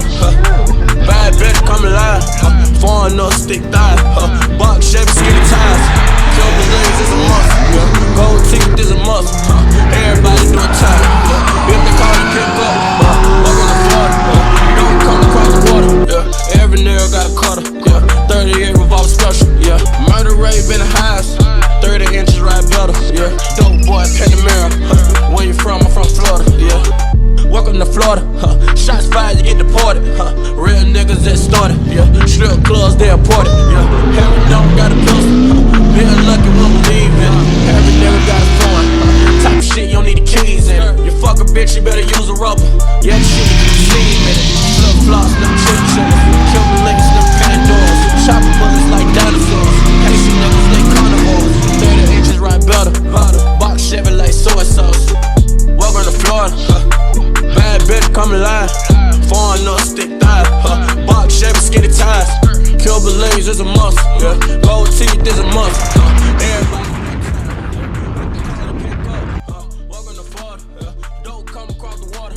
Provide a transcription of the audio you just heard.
Florida, bad bitch come alive, foreign no stick thighs, box Chevy skinny tires, Cuban links is a must, gold teeth is a must, everybody doing time, if they call you pick up, welcome to Florida, don't come across the water, every nigga got a cutter, 38 revolver special, murder rate been the highest, 30 inches right better, dope boy Panamera, where you from? I'm from Florida, welcome to Florida, shots fired, you get deported, real niggas that started, strip clubs, they imported, every don't got a pistol, being lucky we don't believe in it, every nigga got a phone, type of shit you don't need the keys in it, you fuck a bitch, you better use a rubber, the shit you can see in it, flip flops, no chin-chinners, Cuban links, no Pandoras, chopper bullets like dinosaurs, Haitian niggas, they carnivores, 30 inches right better, box Chevy like soy sauce, welcome to Florida, bad bitch come alive, foreign no stick thighs, box Chevy skinny tires, Cuban links is a must, gold